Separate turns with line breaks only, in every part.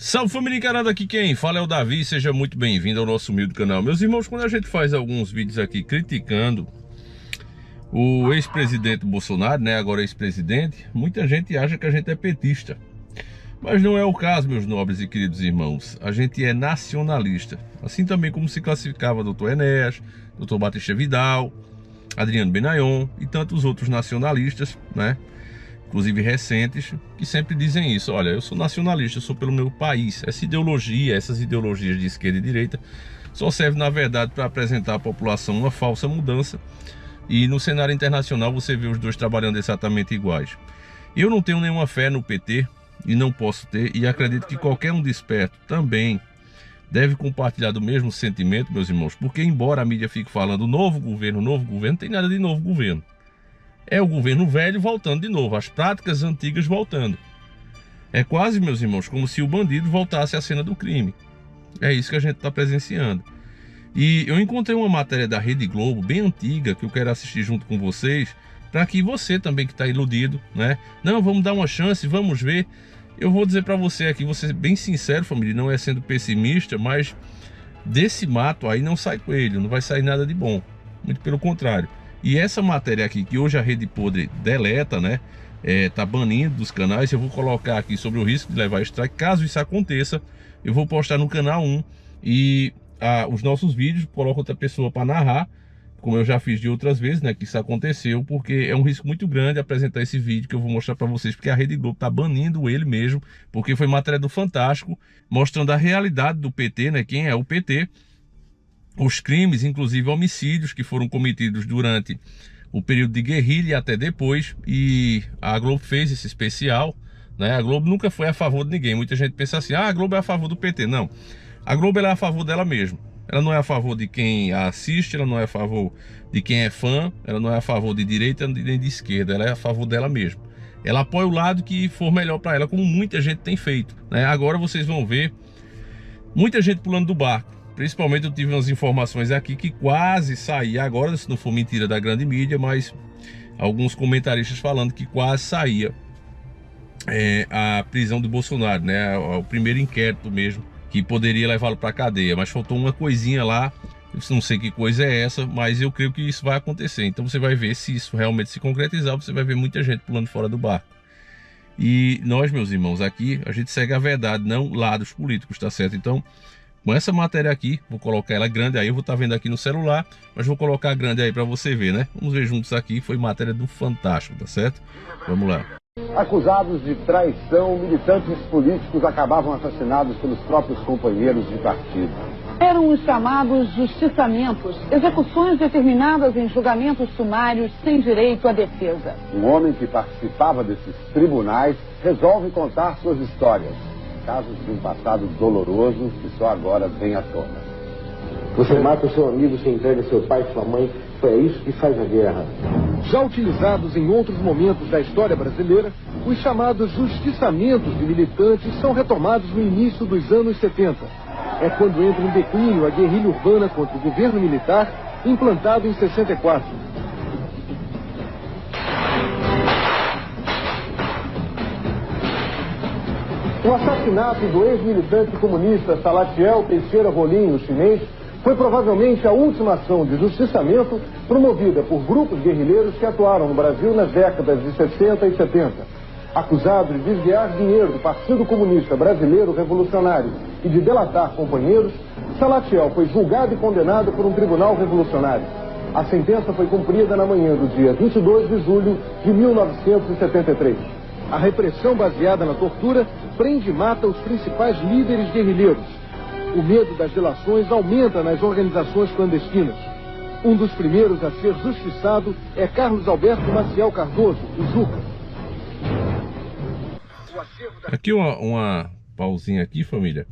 Salve família encarada, aqui quem fala é o Davi, seja muito bem-vindo ao nosso humilde canal. Meus irmãos, quando a gente faz alguns vídeos aqui criticando o ex-presidente Bolsonaro, né, agora ex-presidente, muita gente acha que a gente é petista. Mas não é o caso, meus nobres e queridos irmãos. A gente é nacionalista, assim também como se classificava Dr. Enéas, Dr. Batista Vidal, Adriano Benayon e tantos outros nacionalistas, né? Inclusive recentes, que sempre dizem isso. Olha, eu sou nacionalista, eu sou pelo meu país. Essa ideologia, essas ideologias de esquerda e direita só servem na verdade para apresentar à população uma falsa mudança. E no cenário internacional você vê os dois trabalhando exatamente iguais. Eu não tenho nenhuma fé no PT e não posso ter, e acredito que qualquer um desperto também deve compartilhar do mesmo sentimento, meus irmãos, porque embora a mídia fique falando novo governo, não tem nada de novo governo. É o governo velho voltando de novo, as práticas antigas voltando. É quase, meus irmãos, como se o bandido voltasse à cena do crime. É isso que a gente está presenciando. E eu encontrei uma matéria da Rede Globo, bem antiga, que eu quero assistir junto com vocês, para que você também que está iludido, né? Não, vamos dar uma chance, vamos ver. Eu vou dizer para você aqui, vou ser bem sincero, família, não é sendo pessimista, mas desse mato aí não sai coelho, não vai sair nada de bom. Muito pelo contrário. E essa matéria aqui, que hoje a Rede Podre deleta, né? Tá banindo dos canais. Eu vou colocar aqui sobre o risco de levar strike. Caso isso aconteça, eu vou postar no canal 1. E os nossos vídeos, coloco outra pessoa para narrar, como eu já fiz de outras vezes, né? Que isso aconteceu, porque é um risco muito grande apresentar esse vídeo que eu vou mostrar para vocês, porque a Rede Globo tá banindo ele mesmo, porque foi matéria do Fantástico, mostrando a realidade do PT, né? Quem é o PT. Os crimes, inclusive homicídios, que foram cometidos durante o período de guerrilha e até depois. E a Globo fez esse especial, né? A Globo nunca foi a favor de ninguém. Muita gente pensa assim, a Globo é a favor do PT. Não, a Globo é a favor dela mesma. Ela não é a favor de quem a assiste, ela não é a favor de quem é fã, ela não é a favor de direita nem de esquerda, ela é a favor dela mesma. Ela apoia o lado que for melhor para ela, como muita gente tem feito, né? Agora vocês vão ver muita gente pulando do barco. Principalmente eu tive umas informações aqui que quase saía, agora se não for mentira da grande mídia, mas alguns comentaristas falando que quase saía a prisão do Bolsonaro, né? O primeiro inquérito mesmo, que poderia levá-lo para a cadeia, mas faltou uma coisinha lá, eu não sei que coisa é essa, mas eu creio que isso vai acontecer. Então você vai ver, se isso realmente se concretizar, você vai ver muita gente pulando fora do barco. E nós, meus irmãos, aqui a gente segue a verdade, não lados políticos, tá certo? Então, com essa matéria aqui, vou colocar ela grande aí, eu vou estar vendo aqui no celular, mas vou colocar grande aí para você ver, né? Vamos ver juntos aqui, foi matéria do Fantástico, tá certo? Vamos lá.
Acusados de traição, militantes políticos acabavam assassinados pelos próprios companheiros de partido.
Eram os chamados justiçamentos, execuções determinadas em julgamentos sumários sem direito à defesa.
Um homem que participava desses tribunais resolve contar suas histórias. Casos de um passado doloroso que só agora vem à tona.
Você mata o seu amigo, você entrega seu pai e sua mãe. É isso que faz a guerra.
Já utilizados em outros momentos da história brasileira, os chamados justiçamentos de militantes são retomados no início dos anos 70. É quando entra em declínio a guerrilha urbana contra o governo militar, implantado em 64.
O assassinato do ex-militante comunista Salatiel Teixeira Rolim, o chinês, foi provavelmente a última ação de justiçamento promovida por grupos guerrilheiros que atuaram no Brasil nas décadas de 60 e 70. Acusado de desviar dinheiro do Partido Comunista Brasileiro Revolucionário e de delatar companheiros, Salatiel foi julgado e condenado por um tribunal revolucionário. A sentença foi cumprida na manhã do dia 22 de julho de 1973.
A repressão baseada na tortura prende e mata os principais líderes guerrilheiros. O medo das delações aumenta nas organizações clandestinas. Um dos primeiros a ser justiçado é Carlos Alberto Maciel Cardoso, o Juca.
Aqui uma pausinha aqui, família.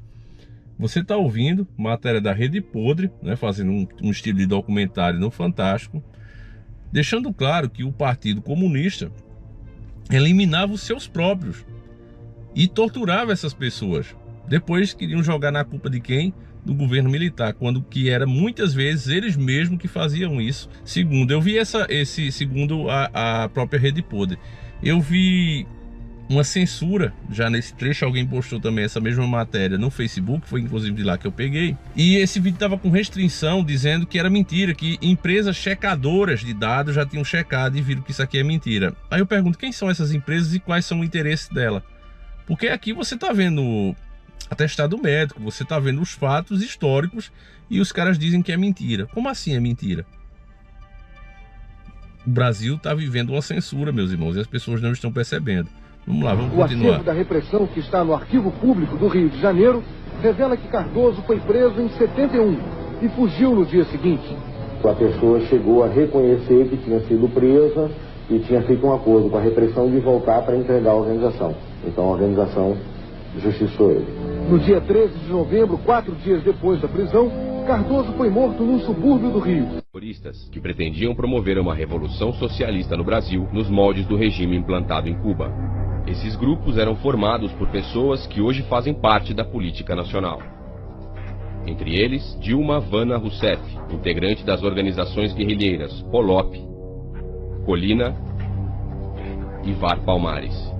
Você está ouvindo matéria da Rede Podre, né, fazendo um estilo de documentário no Fantástico, deixando claro que o Partido Comunista eliminava os seus próprios e torturava essas pessoas. Depois queriam jogar na culpa de quem? Do governo militar, quando que era muitas vezes eles mesmos que faziam isso. Segundo, eu vi segundo a própria Rede Podre, eu vi uma censura, já nesse trecho alguém postou também essa mesma matéria no Facebook, foi inclusive de lá que eu peguei, e esse vídeo estava com restrição, dizendo que era mentira, que empresas checadoras de dados já tinham checado e viram que isso aqui é mentira. Aí eu pergunto, quem são essas empresas e quais são o interesse dela? Porque aqui você está vendo atestado médico, você está vendo os fatos históricos e os caras dizem que é mentira. Como assim é mentira? O Brasil está vivendo uma censura, meus irmãos, e as pessoas não estão percebendo. Vamos lá, vamos continuar.
O acervo da repressão que está no Arquivo Público do Rio de Janeiro revela que Cardoso foi preso em 71 e fugiu no dia seguinte.
A pessoa chegou a reconhecer que tinha sido presa e tinha feito um acordo com a repressão de voltar para entregar a organização. Então a organização justiçou ele.
No dia 13 de novembro, 4 dias depois da prisão, Cardoso foi morto num subúrbio do Rio.
Terroristas que pretendiam promover uma revolução socialista no Brasil nos moldes do regime implantado em Cuba. Esses grupos eram formados por pessoas que hoje fazem parte da política nacional. Entre eles, Dilma Vana Rousseff, integrante das organizações guerrilheiras Polop, Colina e VAR Palmares.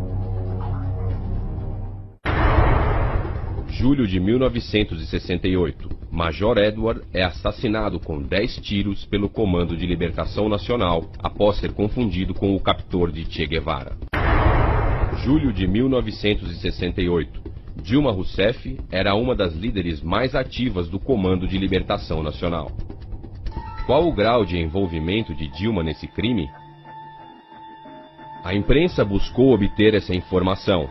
Julho de 1968, Major Edward é assassinado com 10 tiros pelo Comando de Libertação Nacional após ser confundido com o captor de Che Guevara. Julho de 1968, Dilma Rousseff era uma das líderes mais ativas do Comando de Libertação Nacional. Qual o grau de envolvimento de Dilma nesse crime? A imprensa buscou obter essa informação,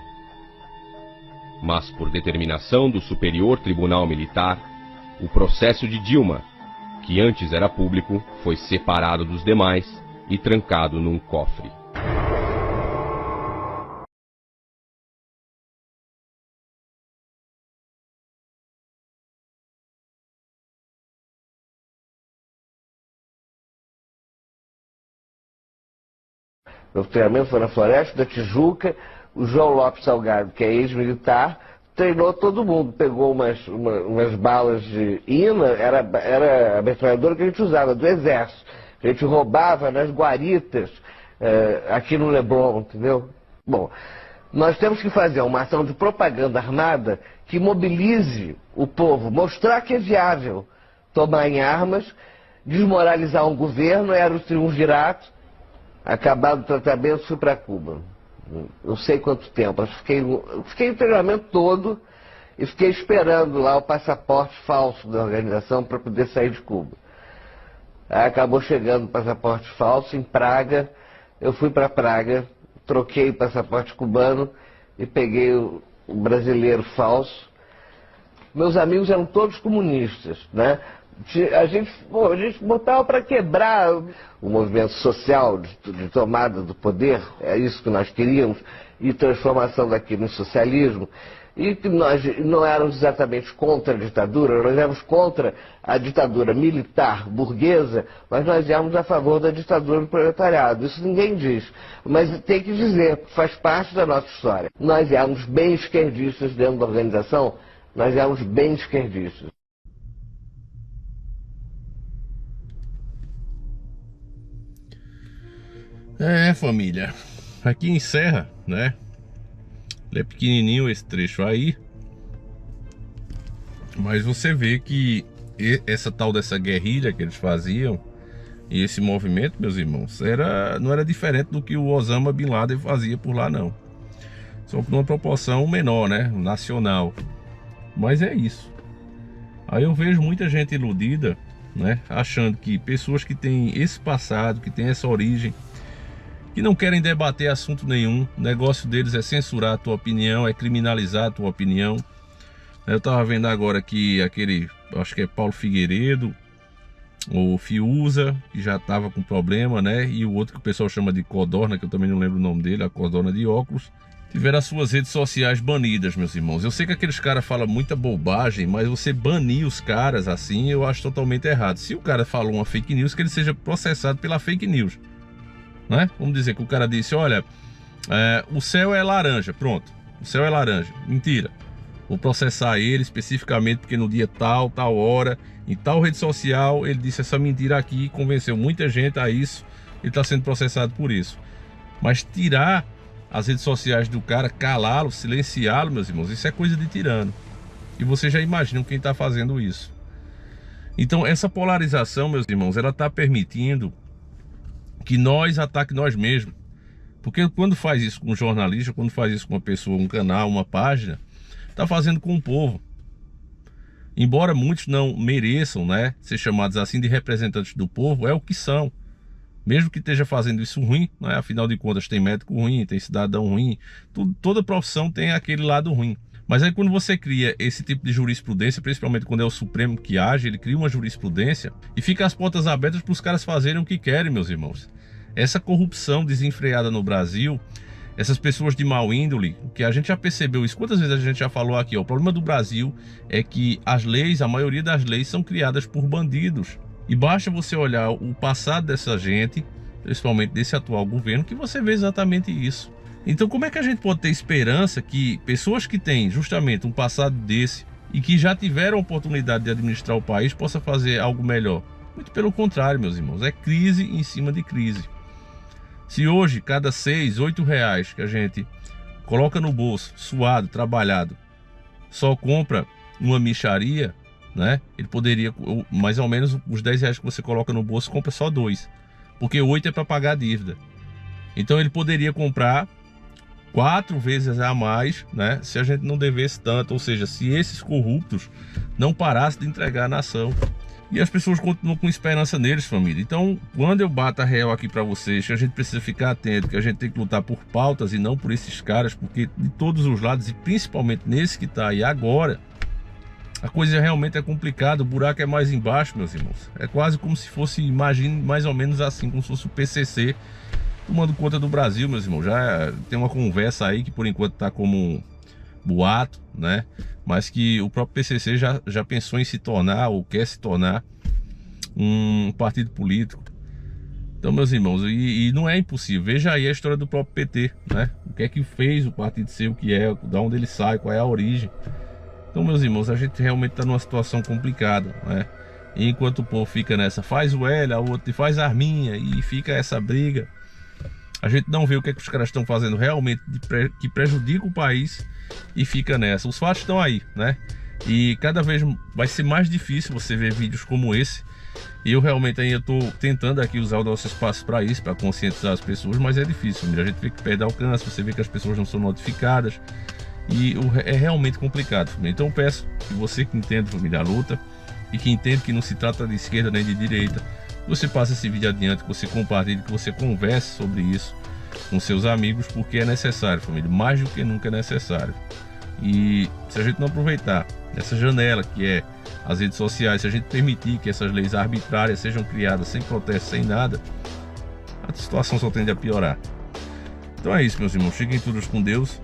mas por determinação do Superior Tribunal Militar, o processo de Dilma, que antes era público, foi separado dos demais e trancado num cofre.
Meu treinamento foi na Floresta da Tijuca. O João Lopes Salgado, que é ex-militar, treinou todo mundo. Pegou umas balas de INA, era a metralhadora que a gente usava, do Exército. A gente roubava nas guaritas, aqui no Leblon, entendeu? Bom, nós temos que fazer uma ação de propaganda armada que mobilize o povo, mostrar que é viável tomar em armas, desmoralizar um governo. Era o triunvirato. Acabado o tratamento, fui para Cuba. Não sei quanto tempo. Fiquei o treinamento todo e fiquei esperando lá o passaporte falso da organização para poder sair de Cuba. Aí acabou chegando o passaporte falso em Praga. Eu fui para Praga, troquei o passaporte cubano e peguei o brasileiro falso. Meus amigos eram todos comunistas, né? A gente botava para quebrar o movimento social de tomada do poder, é isso que nós queríamos, e transformação daquilo em socialismo. E que nós não éramos exatamente contra a ditadura, nós éramos contra a ditadura militar burguesa, mas nós éramos a favor da ditadura do proletariado. Isso ninguém diz, mas tem que dizer, faz parte da nossa história. Nós éramos bem esquerdistas dentro da organização, nós éramos bem esquerdistas.
Família, aqui encerra, né? Ele é pequenininho esse trecho aí, mas você vê que essa tal dessa guerrilha que eles faziam e esse movimento, meus irmãos, não era diferente do que o Osama Bin Laden fazia por lá, não. Só por uma proporção menor, né? Nacional. Mas é isso. Aí eu vejo muita gente iludida, né? Achando que pessoas que têm esse passado, que têm essa origem, que não querem debater assunto nenhum, o negócio deles é censurar a tua opinião, é criminalizar a tua opinião. Eu estava vendo agora que acho que é Paulo Figueiredo, o Fiuza, que já estava com problema, né? E o outro que o pessoal chama de Codorna, que eu também não lembro o nome dele, a Codorna de óculos, tiveram as suas redes sociais banidas, meus irmãos. Eu sei que aqueles caras falam muita bobagem, mas você banir os caras assim, eu acho totalmente errado. Se o cara falou uma fake news, que ele seja processado pela fake news. Né? Vamos dizer que o cara disse, olha, o céu é laranja, pronto, o céu é laranja, mentira, vou processar ele especificamente porque no dia tal hora, em tal rede social, ele disse essa mentira aqui, convenceu muita gente a isso, ele está sendo processado por isso. Mas tirar as redes sociais do cara, calá-lo, silenciá-lo, meus irmãos, isso é coisa de tirano. E vocês já imaginam quem está fazendo isso. Então essa polarização, meus irmãos, ela está permitindo que nós ataquemos nós mesmos. Porque quando faz isso com um jornalista, quando faz isso com uma pessoa, um canal, uma página, está fazendo com o povo. Embora muitos não mereçam, né, ser chamados assim de representantes do povo, é o que são. Mesmo que esteja fazendo isso ruim, né, afinal de contas tem médico ruim, tem cidadão ruim, toda profissão tem aquele lado ruim. Mas aí quando você cria esse tipo de jurisprudência, principalmente quando é o Supremo que age, ele cria uma jurisprudência e fica as portas abertas para os caras fazerem o que querem, meus irmãos. Essa corrupção desenfreada no Brasil, essas pessoas de mau índole, que a gente já percebeu isso, quantas vezes a gente já falou aqui, ó, o problema do Brasil é que as leis, a maioria das leis são criadas por bandidos. E basta você olhar o passado dessa gente, principalmente desse atual governo, que você vê exatamente isso. Então como é que a gente pode ter esperança que pessoas que têm justamente um passado desse e que já tiveram a oportunidade de administrar o país possam fazer algo melhor? Muito pelo contrário, meus irmãos, é crise em cima de crise. Se hoje, cada 6, 8 reais que a gente coloca no bolso, suado, trabalhado, só compra uma mixaria, né? Ele poderia, mais ou menos, os 10 reais que você coloca no bolso, compra só 2. Porque 8 é para pagar a dívida. Então ele poderia comprar 4 vezes a mais, né? Se a gente não devesse tanto, ou seja, se esses corruptos não parassem de entregar a nação. E as pessoas continuam com esperança neles, família. Então, quando eu bato a real aqui para vocês, que a gente precisa ficar atento, que a gente tem que lutar por pautas e não por esses caras, porque de todos os lados, e principalmente nesse que está aí agora, a coisa realmente é complicada, o buraco é mais embaixo, meus irmãos. É quase como se fosse, imagine mais ou menos assim, como se fosse o PCC tomando conta do Brasil, meus irmãos. Já tem uma conversa aí que por enquanto está como um boato, né? Mas que o próprio PCC já pensou em se tornar, ou quer se tornar, um partido político. Então, meus irmãos, e não é impossível. Veja aí a história do próprio PT, né? O que é que fez o partido ser o que é, de onde ele sai, qual é a origem. Então, meus irmãos, a gente realmente está numa situação complicada, né? E enquanto o povo fica nessa, faz o L, a outra faz a Arminha, e fica essa briga, a gente não vê o que é que os caras estão fazendo realmente que prejudica o país e fica nessa. Os fatos estão aí, né? E cada vez vai ser mais difícil você ver vídeos como esse. E eu realmente ainda estou tentando aqui usar o nosso espaço para isso, para conscientizar as pessoas, mas é difícil. A gente vê que perde alcance, você vê que as pessoas não são notificadas e é realmente complicado. Então eu peço que você que entende, família, a luta, e que entende que não se trata de esquerda nem de direita, você passe esse vídeo adiante, que você compartilhe, que você converse sobre isso com seus amigos, porque é necessário, família, mais do que nunca é necessário. E se a gente não aproveitar essa janela que é as redes sociais, se a gente permitir que essas leis arbitrárias sejam criadas sem protesto, sem nada, a situação só tende a piorar. Então é isso, meus irmãos, fiquem todos com Deus,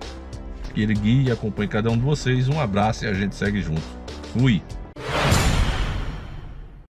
que Ele guie e acompanhe cada um de vocês. Um abraço e a gente segue junto. Fui!